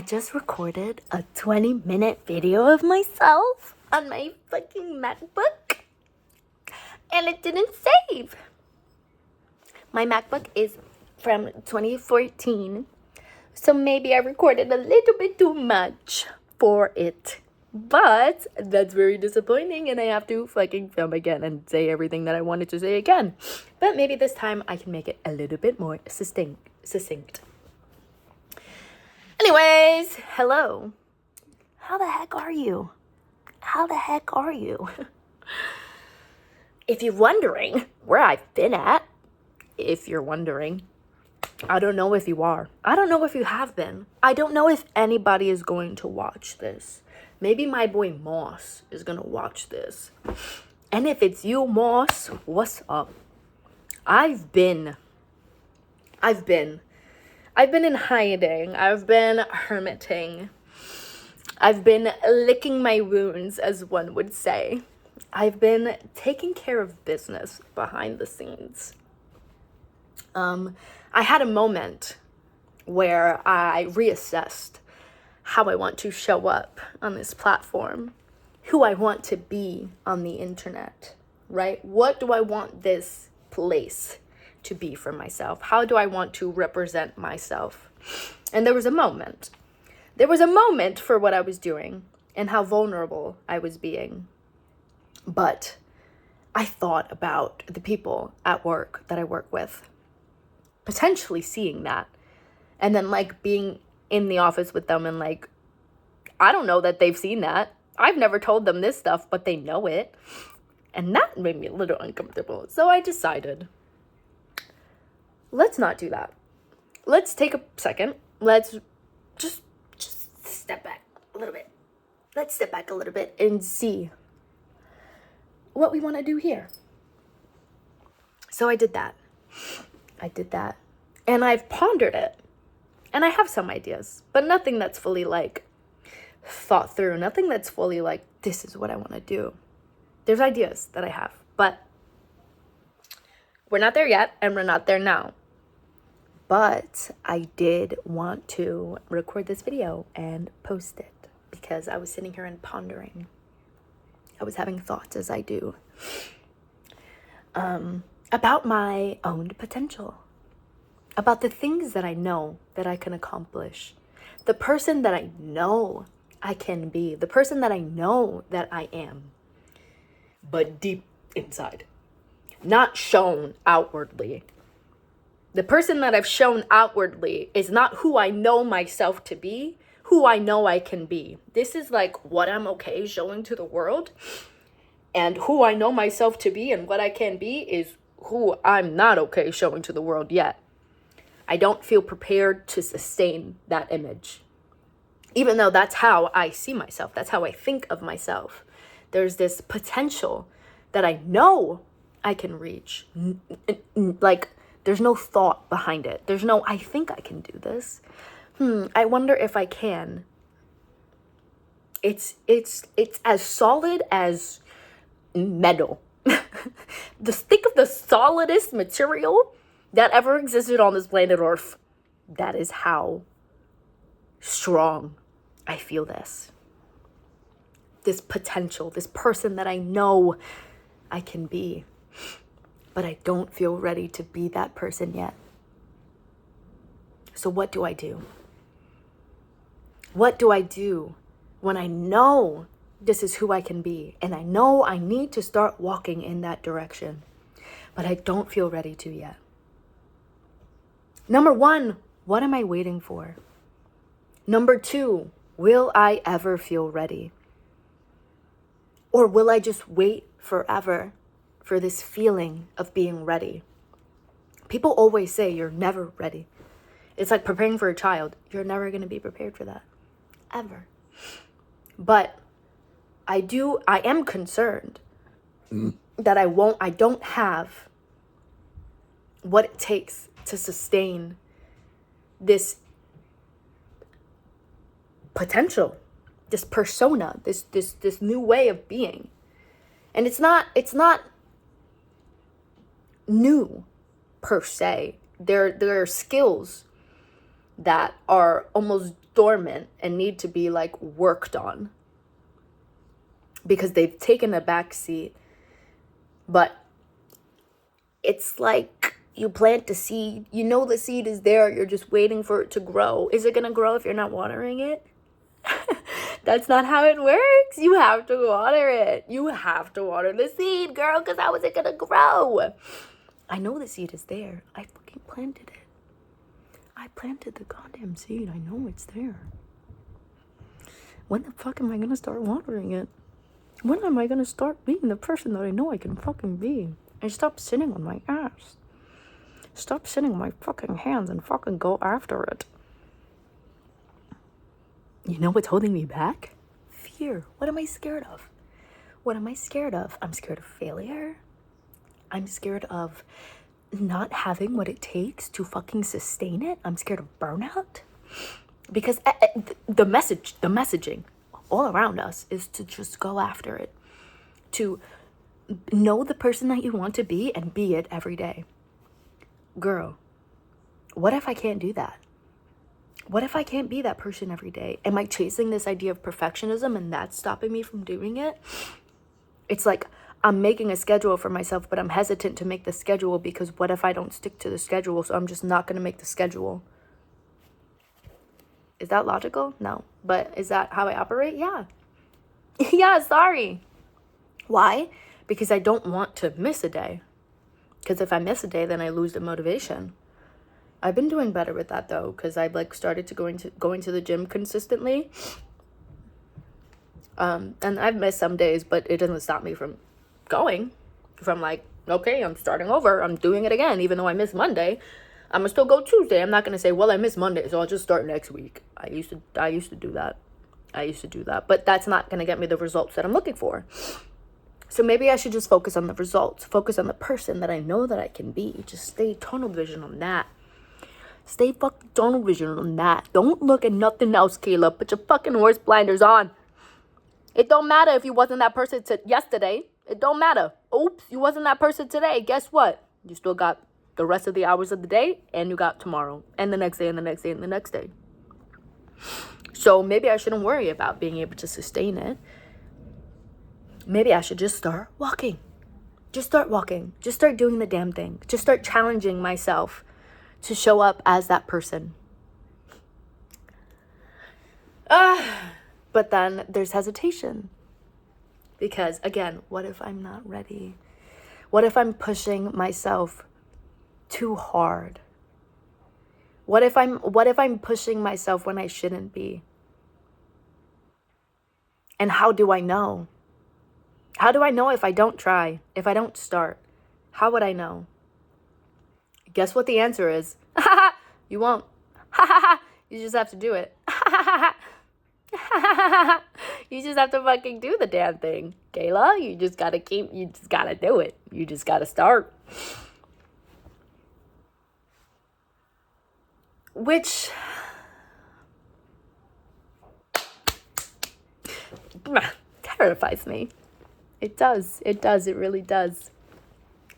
I just recorded a 20-minute video of myself on my fucking MacBook, and it didn't save. My MacBook is from 2014, so maybe I recorded a little bit too much for it. But that's very disappointing, and I have to fucking film again and say everything that I wanted to say again. But maybe this time I can make it a little bit more succinct. Anyways, hello. How the heck are you? If you're wondering where I've been at, I don't know if you are. I don't know if you have been. I don't know if anybody is going to watch this. Maybe my boy Moss is gonna watch this. And if it's you, Moss, what's up? I've been in hiding. I've been hermiting. I've been licking my wounds, as one would say. I've been taking care of business behind the scenes. I had a moment where I reassessed how I want to show up on this platform, who I want to be on the internet, right? What do I want this place to be for myself? How do I want to represent myself? And there was a moment for what I was doing and how vulnerable I was being. But I thought about the people at work that I work with, potentially seeing that, and then being in the office with them and I don't know that they've seen that. I've never told them this stuff, but they know it. And that made me a little uncomfortable. So I decided, let's not do that. Let's take a second. Let's just step back a little bit. Let's step back a little bit and see what we want to do here. So I did that. And I've pondered it. And I have some ideas, but nothing that's fully thought through. Nothing that's fully this is what I want to do. There's ideas that I have, but we're not there yet, and we're not there now. But I did want to record this video and post it because I was sitting here and pondering. I was having thoughts, as I do, about my own potential, about the things that I know that I can accomplish, the person that I know I can be, the person that I know that I am, but deep inside, not shown outwardly. The person that I've shown outwardly is not who I know myself to be, who I know I can be. This is what I'm okay showing to the world, and who I know myself to be and what I can be is who I'm not okay showing to the world yet. I don't feel prepared to sustain that image. Even though that's how I see myself, that's how I think of myself. There's this potential that I know I can reach. There's no thought behind it. There's no, I think I can do this. I wonder if I can. It's as solid as metal. Just think of the solidest material that ever existed on this planet Earth. That is how strong I feel this potential, this person that I know I can be, but I don't feel ready to be that person yet. So what do I do? What do I do when I know this is who I can be and I know I need to start walking in that direction, but I don't feel ready to yet? Number one, what am I waiting for? Number two, will I ever feel ready? Or will I just wait forever for this feeling of being ready? People always say you're never ready. It's like preparing for a child. You're never going to be prepared for that. Ever. But I am concerned that I don't have what it takes to sustain this potential, this persona, this new way of being. And it's not new per se. There are skills that are almost dormant and need to be like worked on because they've taken a back seat. But it's like you plant the seed, you know the seed is there, you're just waiting for it to grow. Is it gonna grow if you're not watering it? That's not how it works. You have to water it. You have to water the seed, girl, because how is it gonna grow? I know the seed is there. I fucking planted it. I planted the goddamn seed. I know it's there. When the fuck am I gonna start watering it? When am I gonna start being the person that I know I can fucking be? And stop sitting on my ass. Stop sitting on my fucking hands and fucking go after it. You know what's holding me back? Fear. What am I scared of? What am I scared of? I'm scared of failure. I'm scared of not having what it takes to fucking sustain it. I'm scared of burnout. Because the messaging all around us is to just go after it. To know the person that you want to be and be it every day. Girl, what if I can't do that? What if I can't be that person every day? Am I chasing this idea of perfectionism and that's stopping me from doing it? It's like I'm making a schedule for myself, but I'm hesitant to make the schedule because what if I don't stick to the schedule? So I'm just not going to make the schedule. Is that logical? No. But is that how I operate? Yeah. Yeah, sorry. Why? Because I don't want to miss a day. Because if I miss a day, then I lose the motivation. I've been doing better with that though, because I've like started to going to the gym consistently. And I've missed some days, but it doesn't stop me from going. From like, okay, I'm starting over. I'm doing it again, even though I missed Monday. I'm gonna still go Tuesday. I'm not gonna say, well, I missed Monday, so I'll just start next week. I used to do that. But that's not gonna get me the results that I'm looking for. So maybe I should just focus on the results. Focus on the person that I know that I can be. Just stay tunnel vision on that. Stay fucking tunnel vision on that. Don't look at nothing else, Kayla. Put your fucking horse blinders on. It don't matter if you wasn't that person yesterday. It don't matter. Oops, you wasn't that person today. Guess what? You still got the rest of the hours of the day, and you got tomorrow, and the next day, and the next day, and the next day. So maybe I shouldn't worry about being able to sustain it. Maybe I should just start walking. Just start walking. Just start doing the damn thing. Just start challenging myself to show up as that person. But then there's hesitation. Because again, what if I'm not ready? What if I'm pushing myself too hard? What if I'm pushing myself when I shouldn't be? And how do I know? How do I know if I don't try? If I don't start? How would I know? Guess what the answer is? You won't. You just have to do it. You just have to fucking do the damn thing, Kayla. You just gotta do it. You just gotta start. Which terrifies me. It does. It really does.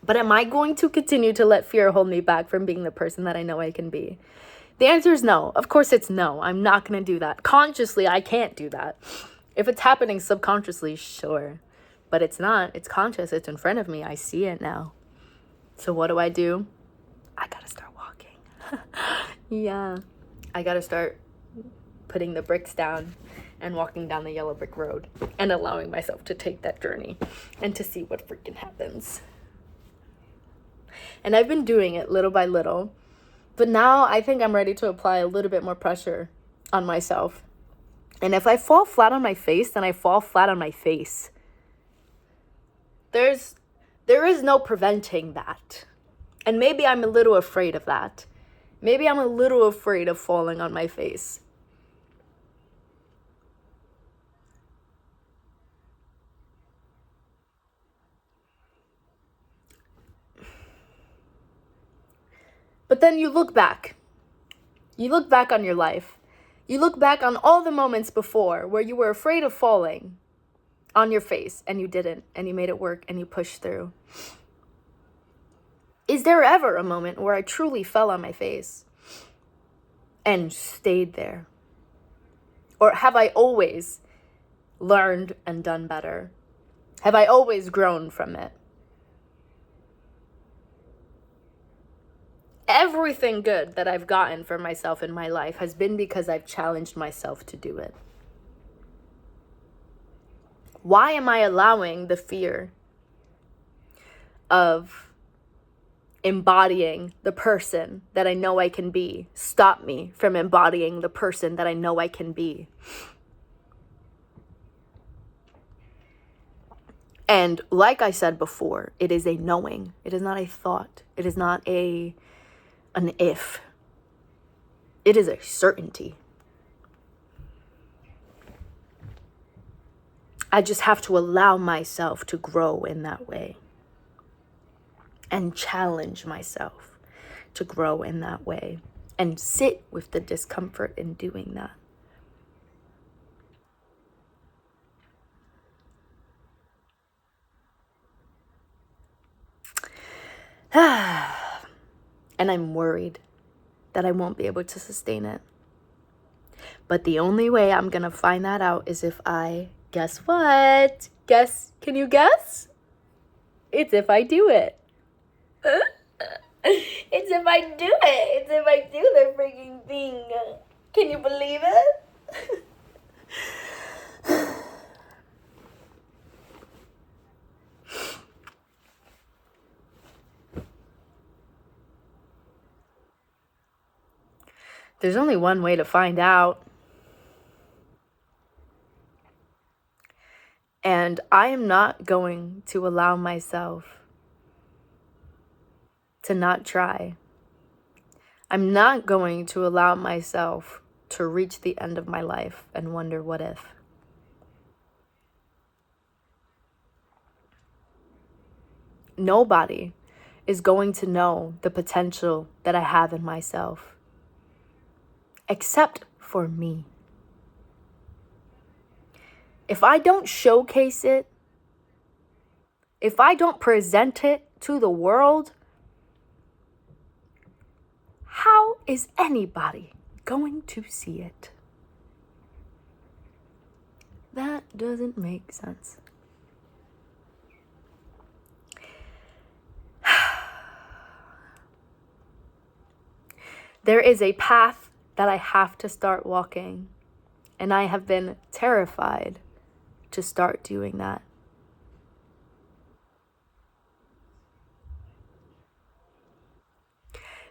But am I going to continue to let fear hold me back from being the person that I know I can be? The answer is no. Of course it's no. I'm not going to do that. Consciously, I can't do that. If it's happening subconsciously, sure. But it's not. It's conscious. It's in front of me. I see it now. So what do? I got to start walking. Yeah. I got to start putting the bricks down and walking down the yellow brick road and allowing myself to take that journey and to see what freaking happens. And I've been doing it little by little. But now I think I'm ready to apply a little bit more pressure on myself. And if I fall flat on my face, then I fall flat on my face. There is no preventing that. And maybe I'm a little afraid of that. Maybe I'm a little afraid of falling on my face. But then you look back. You look back on your life. You look back on all the moments before where you were afraid of falling on your face and you didn't, and you made it work and you pushed through. Is there ever a moment where I truly fell on my face and stayed there? Or have I always learned and done better? Have I always grown from it? Everything good that I've gotten for myself in my life has been because I've challenged myself to do it. Why am I allowing the fear of embodying the person that I know I can be stop me from embodying the person that I know I can be? And like I said before, it is a knowing. It is not a thought. It is not an if. It is a certainty. I just have to allow myself to grow in that way and challenge myself to grow in that way and sit with the discomfort in doing that. And I'm worried that I won't be able to sustain it. But the only way I'm going to find that out is if I, guess what? Can you guess? It's if I do it. It's if I do it. It's if I do the freaking thing. Can you believe it? There's only one way to find out. And I am not going to allow myself to not try. I'm not going to allow myself to reach the end of my life and wonder what if. Nobody is going to know the potential that I have in myself except for me. If I don't showcase it, if I don't present it to the world, how is anybody going to see it? That doesn't make sense. There is a path that I have to start walking, and I have been terrified to start doing that.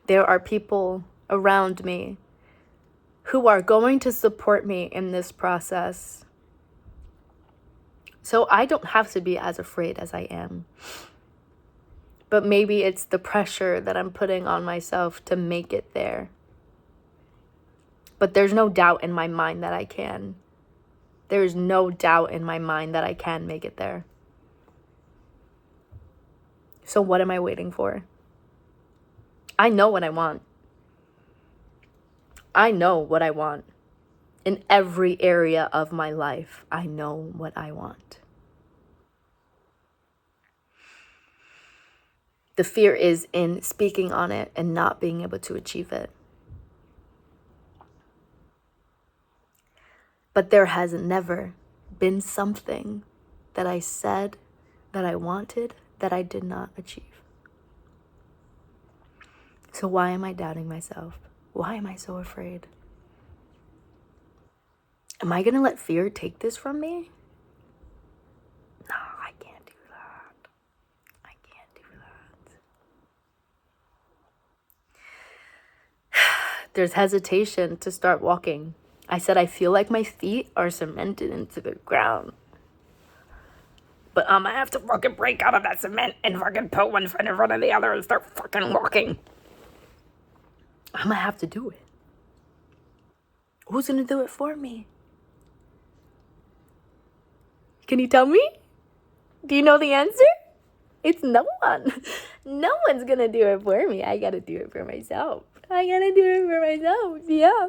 There are people around me who are going to support me in this process. So I don't have to be as afraid as I am. But maybe it's the pressure that I'm putting on myself to make it there. But there's no doubt in my mind that I can. There's no doubt in my mind that I can make it there. So what am I waiting for? I know what I want. I know what I want. In every area of my life, I know what I want. The fear is in speaking on it and not being able to achieve it. But there has never been something that I said that I wanted that I did not achieve. So why am I doubting myself? Why am I so afraid? Am I going to let fear take this from me? No, I can't do that. I can't do that. There's hesitation to start walking. I said I feel like my feet are cemented into the ground. But I'm gonna have to fucking break out of that cement and fucking put one foot in front of the other and start fucking walking. I'm gonna have to do it. Who's gonna do it for me? Can you tell me? Do you know the answer? It's no one. No one's gonna do it for me. I gotta do it for myself. I gotta do it for myself. Yeah.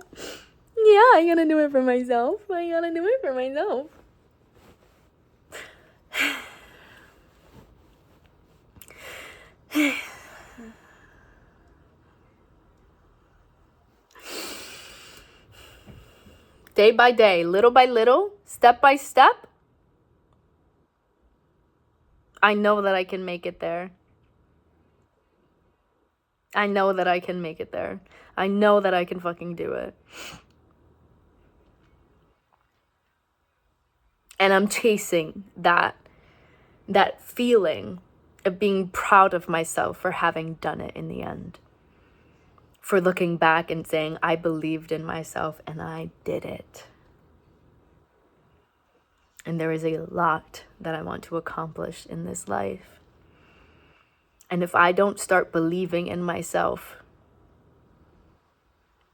Yeah, I gotta do it for myself. I gotta do it for myself. day by day, little by little, step by step, I know that I can make it there. I know that I can make it there. I know that I can fucking do it. And I'm chasing that feeling of being proud of myself for having done it in the end. For looking back and saying, I believed in myself and I did it. And there is a lot that I want to accomplish in this life. And if I don't start believing in myself,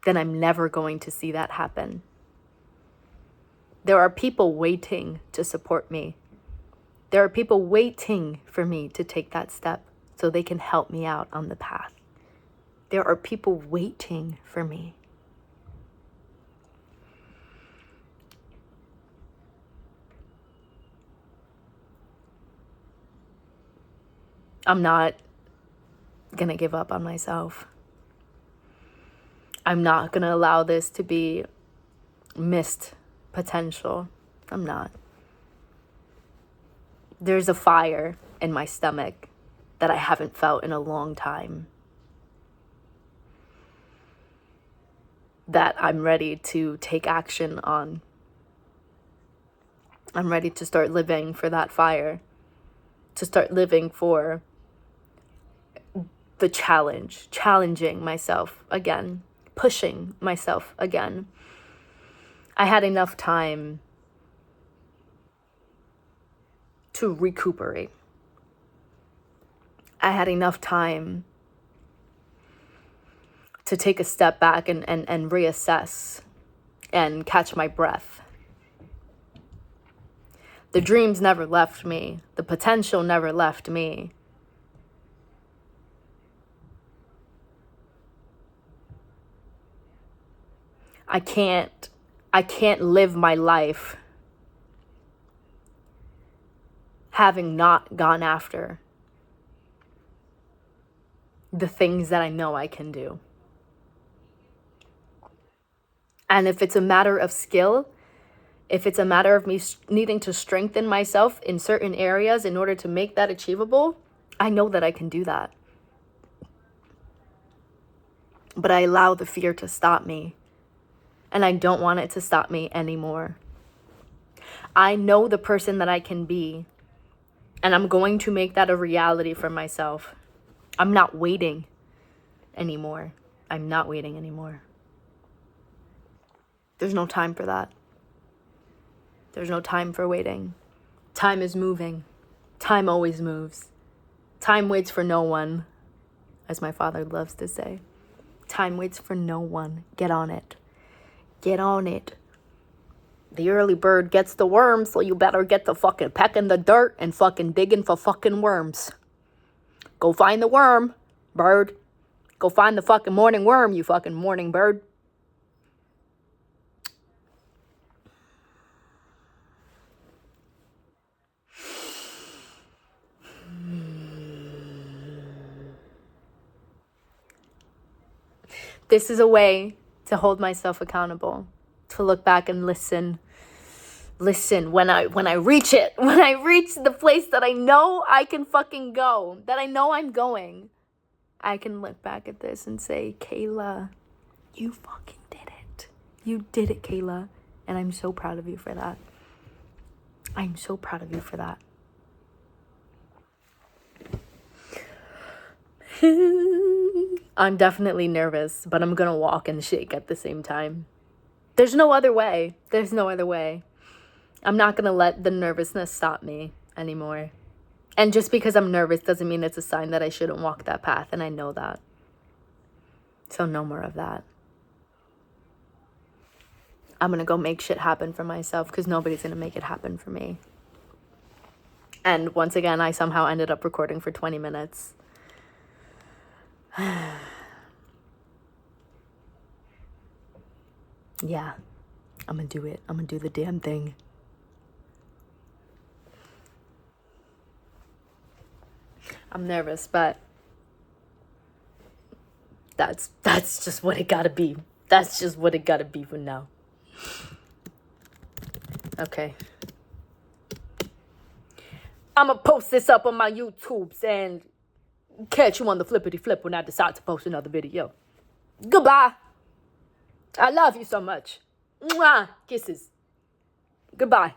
then I'm never going to see that happen. There are people waiting to support me. There are people waiting for me to take that step so they can help me out on the path. There are people waiting for me. I'm not gonna give up on myself. I'm not gonna allow this to be missed potential. I'm not. There's a fire in my stomach that I haven't felt in a long time, that I'm ready to take action on. I'm ready to start living for that fire, to start living for the challenging myself again, pushing myself again. I had enough time to recuperate. I had enough time to take a step back and reassess and catch my breath. The dreams never left me. The potential never left me. I can't live my life having not gone after the things that I know I can do. And if it's a matter of skill, if it's a matter of me needing to strengthen myself in certain areas in order to make that achievable, I know that I can do that. But I allow the fear to stop me. And I don't want it to stop me anymore. I know the person that I can be. And I'm going to make that a reality for myself. I'm not waiting anymore. I'm not waiting anymore. There's no time for that. There's no time for waiting. Time is moving. Time always moves. Time waits for no one, as my father loves to say. Time waits for no one. Get on it. Get on it. The early bird gets the worm, so you better get to fucking pecking the dirt and fucking digging for fucking worms. Go find the worm, bird. Go find the fucking morning worm, you fucking morning bird. This is a way to hold myself accountable, to look back and listen when I reach it, when I reach the place that I know I can fucking go, that I know I'm going, I can look back at this and say, Kayla, you fucking did it. You did it, Kayla. And I'm so proud of you for that. I'm so proud of you for that. I'm definitely nervous, but I'm gonna walk and shake at the same time. There's no other way. There's no other way. I'm not gonna let the nervousness stop me anymore. And just because I'm nervous doesn't mean it's a sign that I shouldn't walk that path, and I know that. So no more of that. I'm gonna go make shit happen for myself because nobody's gonna make it happen for me. And once again, I somehow ended up recording for 20 minutes. Yeah, I'm gonna do it. I'm gonna do the damn thing. I'm nervous, but that's just what it gotta be. That's just what it gotta be for now. Okay. I'm going to post this up on my YouTubes and catch you on the flippity flip when I decide to post another video. Goodbye. I love you so much. Mwah. Kisses. Goodbye.